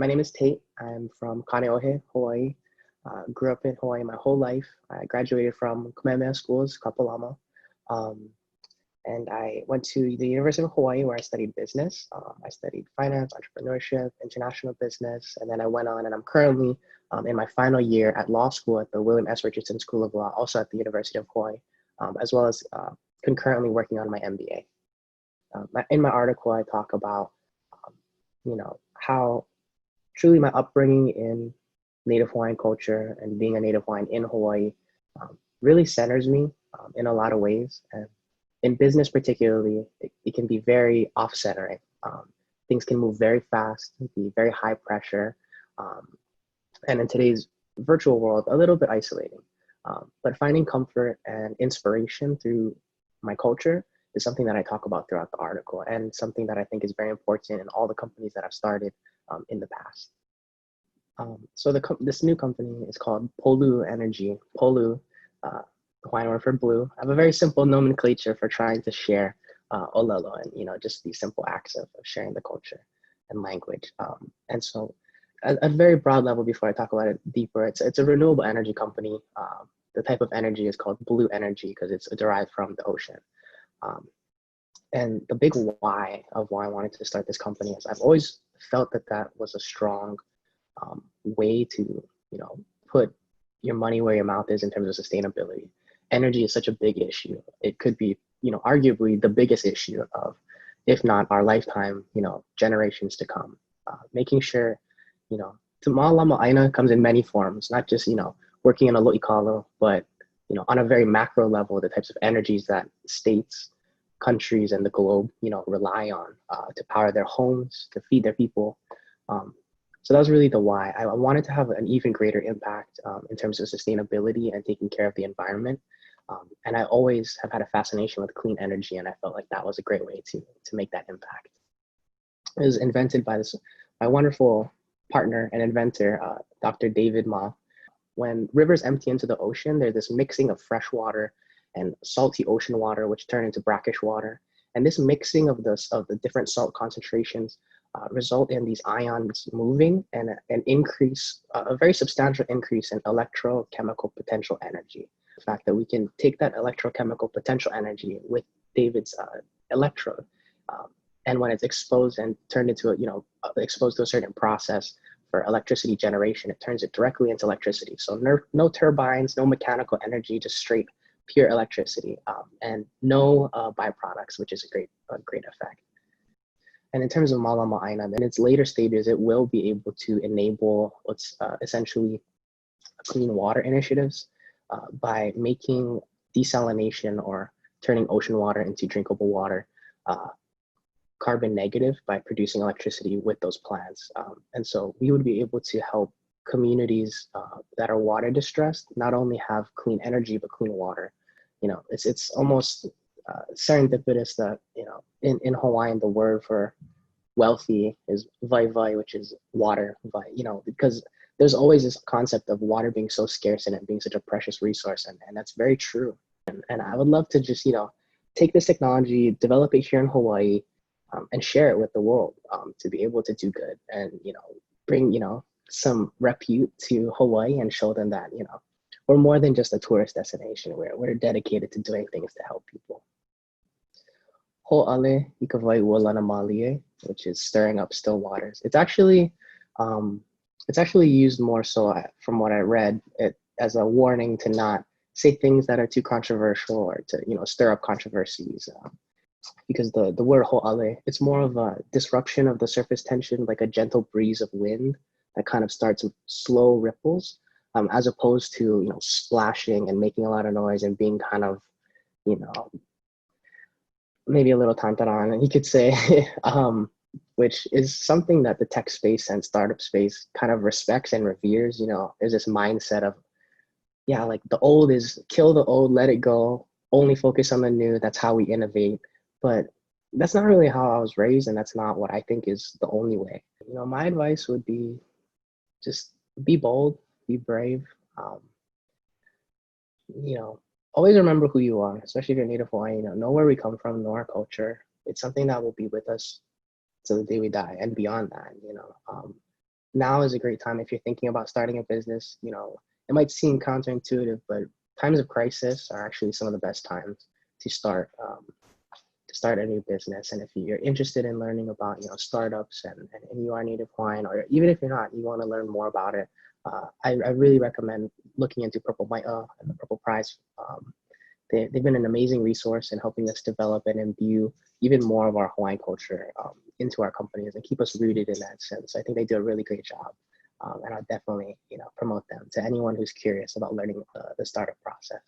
My name is Tate. I'm from Kaneohe, Hawaii. Grew up in Hawaii my whole life. I graduated from Kamehameha Schools, Kapalama. Um, and I went to the University of Hawaii where I studied business. I studied finance, entrepreneurship, international business, and then I went on and I'm currently in my final year at law school at the William S. Richardson School of Law, also at the University of Hawaii, as well as concurrently working on my MBA. In my article, I talk about, how truly my upbringing in Native Hawaiian culture and being a Native Hawaiian in Hawaii really centers me in a lot of ways. And in business particularly, it can be very off-centering. Things can move very fast, be very high pressure, and in today's virtual world, a little bit isolating. But finding comfort and inspiration through my culture is something that I talk about throughout the article, and something that I think is very important in all the companies that I've started in the past. So this new company is called Polū Energy. Polū, Hawaiian word for blue. I have a very simple nomenclature for trying to share olelo and just these simple acts of sharing the culture and language. And so, at a very broad level, before I talk about it deeper, it's a renewable energy company. The type of energy is called Polū Energy because it's derived from the ocean. And the big why of why I wanted to start this company is I've always felt that was a strong way to put your money where your mouth is in terms of sustainability. Energy is such a big issue. It could be arguably the biggest issue of, if not our lifetime, generations to come. Making sure te mālama aina comes in many forms, not just working in a lo'ikalo, but on a very macro level, the types of energies that states, countries, and the globe rely on to power their homes, to feed their people. So that was really the why. I wanted to have an even greater impact in terms of sustainability and taking care of the environment. And I always have had a fascination with clean energy, and I felt like that was a great way to make that impact. It was invented by my wonderful partner and inventor, Dr. David Ma. When rivers empty into the ocean, there's this mixing of fresh water and salty ocean water, which turn into brackish water. And this mixing of the different salt concentrations result in these ions moving and an increase, a very substantial increase in electrochemical potential energy. The fact that we can take that electrochemical potential energy with David's electrode, and when it's exposed and turned into exposed to a certain process for electricity generation, it turns it directly into electricity. So no turbines, no mechanical energy, just straight pure electricity, and no byproducts, which is a great effect. And in terms of Mālama Aina, in its later stages, it will be able to enable what's essentially clean water initiatives by making desalination or turning ocean water into drinkable water carbon negative by producing electricity with those plants. And so we would be able to help communities that are water distressed not only have clean energy, but clean water. It's almost serendipitous that, in Hawaiian, the word for wealthy is Waiwai, which is water, because there's always this concept of water being so scarce and it being such a precious resource. And that's very true. And I would love to just, take this technology, develop it here in Hawaii, and share it with the world to be able to do good and, bring, some repute to Hawaii and show them that, we're more than just a tourist destination. We're dedicated to doing things to help people. Hoʻololi i Ka Wai Ola, which is stirring up still waters. It's actually used more so, from what I read, as a warning to not say things that are too controversial or to stir up controversies. Because the word ho'ole, it's more of a disruption of the surface tension, like a gentle breeze of wind that kind of starts with slow ripples, as opposed to splashing and making a lot of noise and being kind of maybe a little tantaran, you could say, which is something that the tech space and startup space kind of respects and reveres. There's this mindset of, like the old is kill the old, let it go, only focus on the new. That's how we innovate. But that's not really how I was raised, and that's not what I think is the only way. My advice would be just be bold, be brave. Always remember who you are, especially if you're Native Hawaiian. Know where we come from, know our culture. It's something that will be with us till the day we die and beyond that. now is a great time if you're thinking about starting a business. You know, it might seem counterintuitive, but times of crisis are actually some of the best times to start a new business. And if you're interested in learning about, you know, startups and you are Native Hawaiian, or even if you're not, you want to learn more about it, I really recommend looking into Purple Mai'a and the Purple Prize. They've been an amazing resource in helping us develop and imbue even more of our Hawaiian culture into our companies and keep us rooted in that sense. I think they do a really great job. And I'll definitely, you know, promote them to anyone who's curious about learning the startup process.